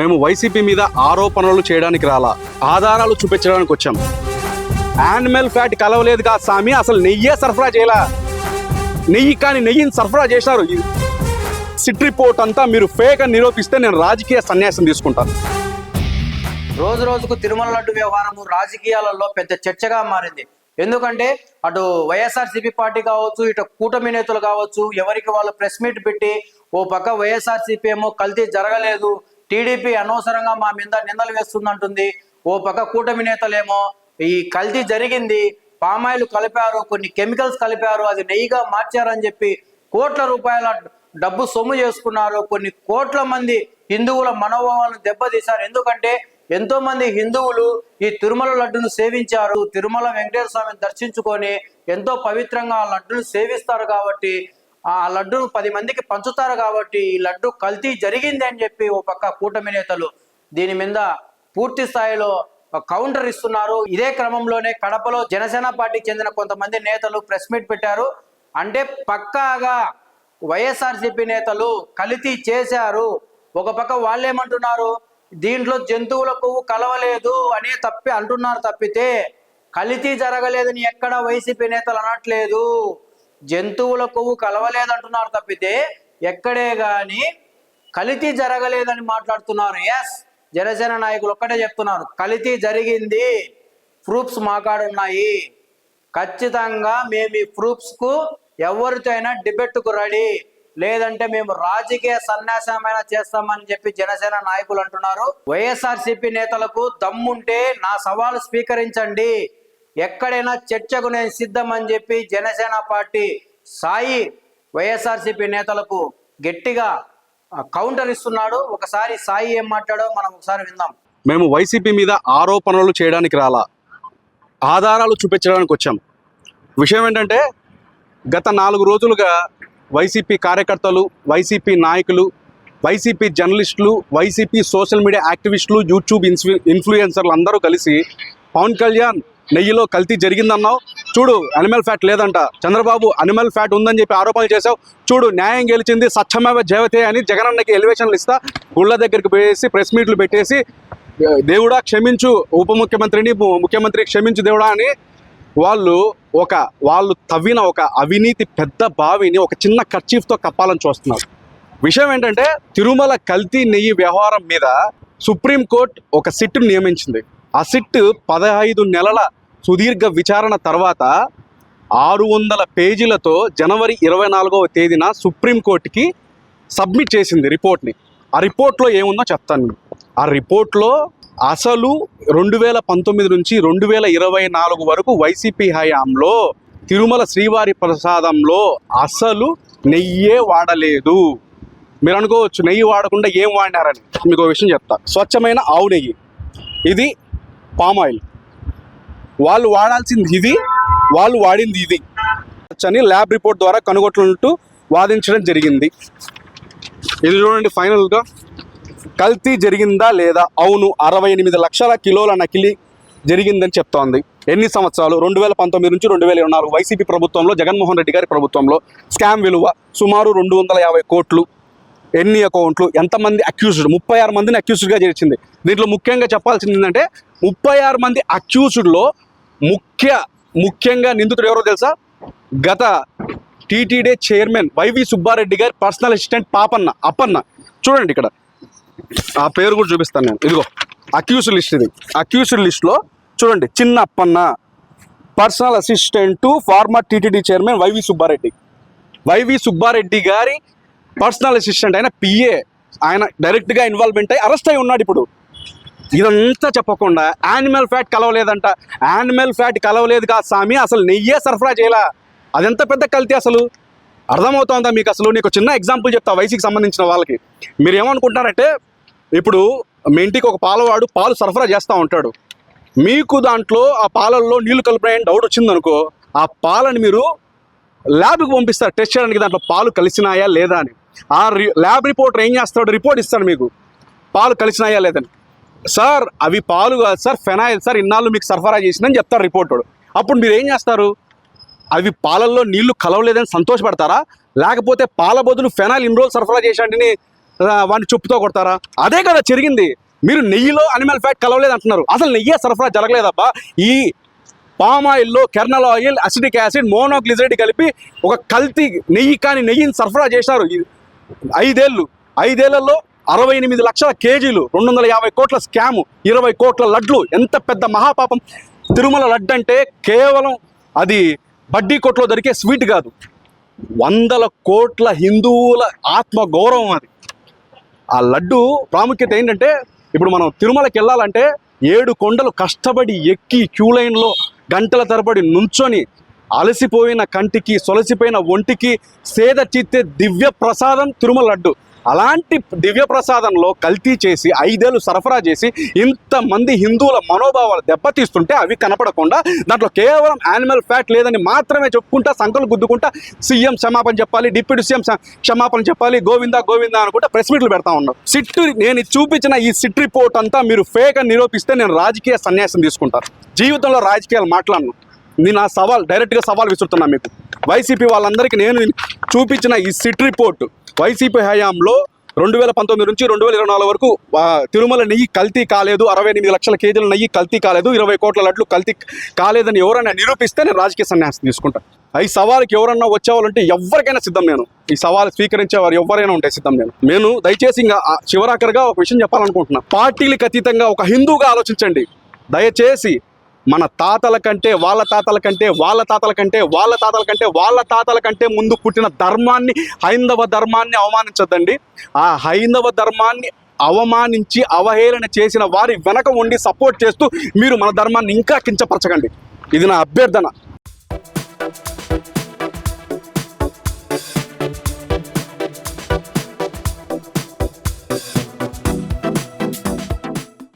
మేము వైసీపీ మీద ఆరోపణలు చేయడానికి రాలా, ఆధారాలు చూపించడానికి వచ్చాం. యానిమల్ ఫ్యాట్ కలవలేదు కాదు సామి, అసలు నెయ్యే సరఫరా చేయాల. నెయ్యిని సరఫరా చేశారు. సిట్ రిపోర్ట్ అంతా మీరు ఫేక్ అని నిరూపిస్తే నేను రాజకీయ సన్యాసం తీసుకుంటాను. రోజు రోజుకు తిరుమల లడ్డు వ్యవహారము రాజకీయాలలో పెద్ద చర్చగా మారింది. ఎందుకంటే అటు వైఎస్ఆర్సీపీ పార్టీ కావచ్చు, ఇటు కూటమి నేతలు కావచ్చు, ఎవరికి వాళ్ళు ప్రెస్ మీట్ పెట్టి ఓ పక్క వైఎస్ఆర్సీపీ ఏమో కల్తీ జరగలేదు, టీడీపీ అనవసరంగా మా మీద నిందలు వేస్తుందంటుంది. ఓ పక్క కూటమి నేతలేమో ఈ కల్తీ జరిగింది, పామాయిల్ కలిపారు, కొన్ని కెమికల్స్ కలిపారు, అది నెయ్యిగా మార్చారని చెప్పి కోట్ల రూపాయల డబ్బు సొమ్ము చేసుకున్నారు. కొన్ని కోట్ల మంది హిందువుల మనోభావాలను దెబ్బతీశారు. ఎందుకంటే ఎంతో మంది హిందువులు ఈ తిరుమల లడ్డును సేవించారు, తిరుమల వెంకటేశ్వర స్వామిని దర్శించుకొని ఎంతో పవిత్రంగా ఆ లడ్డును సేవిస్తారు కాబట్టి, ఆ లడ్డును 10 మందికి పంచుతారు కాబట్టి ఈ లడ్డు కల్తీ జరిగింది అని చెప్పి ఓ పక్క కూటమి నేతలు దీని మీద పూర్తి స్థాయిలో కౌంటర్ ఇస్తున్నారు. ఇదే క్రమంలోనే కడపలో జనసేన పార్టీకి చెందిన కొంతమంది నేతలు ప్రెస్ మీట్ పెట్టారు. అంటే పక్కాగా వైఎస్ఆర్సీపీ నేతలు కల్తీ చేశారు. ఒక పక్క వాళ్ళేమంటున్నారు, దీంట్లో జంతువుల కొవ్వు కలవలేదు అనే అంటున్నారు తప్పితే కల్తీ జరగలేదని ఎక్కడ వైసీపీ నేతలు అనట్లేదు. జంతువుల కొవ్వు కలవలేదు అంటున్నారు తప్పితే ఎక్కడే గాని కల్తీ జరగలేదని మాట్లాడుతున్నారు. ఎస్, జనసేన నాయకులు ఒక్కటే చెప్తున్నారు, కల్తీ జరిగింది, ప్రూఫ్స్ మాకాడున్నాయి, ఖచ్చితంగా మేము ఈ ప్రూఫ్స్ కు ఎవరితో అయినా డిబేట్కు రెడీ, లేదంటే మేము రాజకీయ సన్యాసమైన చేస్తామని చెప్పి జనసేన నాయకులు అంటున్నారు. వైఎస్ఆర్సీపీ నేతలకు దమ్ముంటే నా సవాలు స్వీకరించండి, ఎక్కడైనా చర్చకు నేను సిద్ధం అని చెప్పి జనసేన పార్టీ సాయి వైఎస్ఆర్సీపీ నేతలకు గట్టిగా కౌంటర్ ఇస్తున్నాడు. ఒకసారి సాయి ఏం మాట్లాడో మనం ఒకసారి విందాం. మేము వైసీపీ మీద ఆరోపణలు చేయడానికి రాలా, ఆధారాలు చూపించడానికి వచ్చాం. విషయం ఏంటంటే గత 4 రోజులుగా వైసీపీ కార్యకర్తలు, వైసీపీ నాయకులు, వైసీపీ జర్నలిస్టులు, వైసీపీ సోషల్ మీడియా యాక్టివిస్టులు, యూట్యూబ్ ఇన్ఫ్లుయెన్సర్లు అందరూ కలిసి పవన్ కళ్యాణ్ నెయ్యిలో కల్తీ జరిగిందన్నావు, చూడు అనిమల్ ఫ్యాట్ లేదంట, చంద్రబాబు అనిమల్ ఫ్యాట్ ఉందని చెప్పి ఆరోపణలు చేశావు, చూడు న్యాయం గెలిచింది, సత్యమేవ జయతే అని జగనన్నకి ఎలివేషన్లు ఇస్తా గుళ్ళ దగ్గరికి పోయేసి ప్రెస్ మీట్లు పెట్టేసి దేవుడా క్షమించు ఉప ముఖ్యమంత్రిని, ముఖ్యమంత్రి క్షమించు దేవుడా అని వాళ్ళు తవ్విన ఒక అవినీతి పెద్ద బావిని ఒక చిన్న కర్చీఫ్తో కప్పాలని చూస్తున్నారు. విషయం ఏంటంటే తిరుమల కల్తీ నెయ్యి వ్యవహారం మీద సుప్రీంకోర్టు ఒక సిట్ను నియమించింది. ఆ సిట్ 15 నెలల సుదీర్ఘ విచారణ తర్వాత 600 పేజీలతో జనవరి 24వ తేదీన సుప్రీంకోర్టుకి సబ్మిట్ చేసింది రిపోర్ట్ని. ఆ రిపోర్ట్లో ఏముందో చెప్తాను. ఆ రిపోర్ట్లో అసలు 2019 నుంచి 2024 వరకు వైసీపీ హయాంలో తిరుమల శ్రీవారి ప్రసాదంలో అసలు నెయ్యే వాడలేదు. మీరు అనుకోవచ్చు నెయ్యి వాడకుండా ఏం వాడినారని. మీకు ఒక విషయం చెప్తా. స్వచ్ఛమైన ఆవు నెయ్యి, ఇది పామాయిల్. వాళ్ళు వాడాల్సింది ఇది, వాళ్ళు వాడింది ఇది అని ల్యాబ్ రిపోర్ట్ ద్వారా కనుగొట్టినట్టు వాదించడం జరిగింది. ఇది చూడండి, ఫైనల్గా కల్తీ జరిగిందా లేదా? అవును, 68 లక్షల కిలోల నకిలీ జరిగిందని చెప్తోంది. ఎన్ని సంవత్సరాలు? 2019 నుంచి 2024 వైసీపీ ప్రభుత్వంలో, జగన్మోహన్ రెడ్డి గారి ప్రభుత్వంలో. స్కామ్ విలువ సుమారు 250 కోట్లు. ఎన్ని అకౌంట్లు, ఎంతమంది అక్యూజ్డ్? 36 మందిని అక్యూజ్డ్గా చేర్చింది. దీంట్లో ముఖ్యంగా చెప్పాల్సింది ఏంటంటే 36 మంది అక్యూజ్డ్లో ముఖ్యంగా నిందితుడు ఎవరో తెలుసా? గత టీటీడీ చైర్మన్ వైవి సుబ్బారెడ్డి గారి పర్సనల్ అసిస్టెంట్ అప్పన్న. చూడండి ఇక్కడ ఆ పేరు కూడా చూపిస్తాను నేను. ఇదిగో అక్యూజ్డ్ లిస్ట్. ఇది అక్యూజ్డ్ లిస్ట్లో చూడండి, Chinna Appanna, personal assistant former TTD chairman YV Subba Reddy గారి పర్సనల్ అసిస్టెంట్, ఆయన పిఏ, ఆయన డైరెక్ట్గా ఇన్వాల్వ్మెంట్ అయ్యి అరెస్ట్ అయి ఉన్నాడు. ఇప్పుడు ఇదంతా చెప్పకుండా యానిమల్ ఫ్యాట్ కలవలేదంట. యానిమల్ ఫ్యాట్ కలవలేదు కాదు సామి, అసలు నెయ్యే సరఫరా చేయాలా. అదెంత పెద్ద కల్తీ అసలు అర్థమవుతుందా మీకు? అసలు నీకు చిన్న ఎగ్జాంపుల్ చెప్తా వైసీకి సంబంధించిన వాళ్ళకి. మీరు ఏమనుకుంటారంటే, ఇప్పుడు మీ ఇంటికి ఒక పాలవాడు పాలు సరఫరా చేస్తూ ఉంటాడు. మీకు దాంట్లో ఆ పాలల్లో నీళ్లు కలిపినాయని డౌట్ వచ్చిందనుకో, ఆ పాలని మీరు ల్యాబ్కి పంపిస్తారు టెస్ట్ చేయడానికి, దాంట్లో పాలు కలిసినాయా లేదా అని. ఆ ల్యాబ్ రిపోర్టర్ ఏం చేస్తాడు? రిపోర్ట్ ఇస్తాడు మీకు, పాలు కలిసినాయా లేదని. సార్ అవి పాలు కాదు సార్, ఫెనాయిల్ సార్, ఇన్నాళ్ళు మీకు సరఫరా చేసిందని చెప్తారు రిపోర్టర్. అప్పుడు మీరు ఏం చేస్తారు? అవి పాలల్లో నీళ్లు కలవలేదని సంతోషపడతారా? లేకపోతే పాల బదులు ఫెనాయిల్ ఇన్ని రోజులు సరఫరా చేశాడని వాడిని చెప్పుతో కొడతారా? అదే కదా జరిగింది. మీరు నెయ్యిలో అనిమల్ ఫ్యాట్ కలవలేదు అంటున్నారు. అసలు నెయ్యి సరఫరా జరగలేదబ్బా. ఈ పామ్ ఆయిల్లో kernel oil, acetic acid, monoglyceride కలిపి ఒక కల్తీ నెయ్యి కాని నెయ్యిని సరఫరా చేశారు. 5 ఏళ్లలో 68 లక్షల కేజీలు, 250 కోట్ల స్కాము, 20 కోట్ల లడ్లు. ఎంత పెద్ద మహాపాపం. తిరుమల లడ్డు అంటే కేవలం అది బడ్డీ కొట్లో దొరికే స్వీట్ కాదు, 100 కోట్ల హిందువుల ఆత్మ గౌరవం అది. ఆ లడ్డు ప్రాముఖ్యత ఏంటంటే, ఇప్పుడు మనం తిరుమలకి వెళ్ళాలంటే 7 కొండలు కష్టపడి ఎక్కి క్యూ లైన్లో గంటల తరబడి నుంచొని అలసిపోయిన కంటికి, సొలసిపోయిన ఒంటికి సేద చిత్తే దివ్య ప్రసాదం తిరుమల లడ్డు. అలాంటి దివ్య ప్రసాదంలో కల్తీ చేసి 5 ఏళ్ళు సరఫరా చేసి ఇంతమంది హిందువుల మనోభావాలు దెబ్బతీస్తుంటే అవి కనపడకుండా దాంట్లో కేవలం యానిమల్ ఫ్యాట్ లేదని మాత్రమే చెప్పుకుంటా, సంకలు గుద్దుకుంటా సీఎం క్షమాపణ చెప్పాలి, డిప్యూటీ సీఎం క్షమాపణ చెప్పాలి, గోవిందా గోవిందా అనుకుంటా ప్రెస్ మీట్లు పెడతా ఉన్నాం. నేను చూపించిన ఈ సిట్ రిపోర్ట్ అంతా మీరు ఫేక్ అని నిరూపిస్తే నేను రాజకీయ సన్యాసం తీసుకుంటాను. జీవితంలో రాజకీయాలు మాట్లాడను. నేను ఆ సవాల్ డైరెక్ట్గా సవాల్ విసురుతున్నా మీకు. వైసీపీ వాళ్ళందరికీ నేను చూపించిన ఈ సిట్ రిపోర్ట్ వైసీపీ హయాంలో 2019 నుంచి 2024 వరకు తిరుమల నెయ్యి కల్తీ కాలేదు, 68 లక్షల కేజీల నెయ్యి కల్తీ కాలేదు, 20 కోట్ల లడ్లు కల్తీ కాలేదని ఎవరైనా నిరూపిస్తే నేను రాజకీయ సన్యాసం తీసుకుంటాను. ఈ సవాల్కి ఎవరన్నా వచ్చేవాళ్ళంటే ఎవరికైనా సిద్ధం. నేను ఈ సవాల్ స్వీకరించేవారు ఎవరైనా ఉంటే సిద్ధం. నేను దయచేసి ఇంకా చివరాఖరిగా ఒక విషయం చెప్పాలనుకుంటున్నా. పార్టీలకు అతీతంగా ఒక హిందూగా ఆలోచించండి దయచేసి. మన తాతల కంటే వాళ్ళ తాతల కంటే వాళ్ళ తాతల కంటే వాళ్ళ తాతల కంటే వాళ్ళ తాతల కంటే ముందు పుట్టిన ధర్మాన్ని, హైందవ ధర్మాన్ని అవమానించొద్దండి. ఆ హైందవ ధర్మాన్ని అవమానించి అవహేళన చేసిన వారి వెనక ఉండి సపోర్ట్ చేస్తూ మీరు మన ధర్మాన్ని ఇంకా కించపరచకండి. ఇది నా అభ్యర్థన.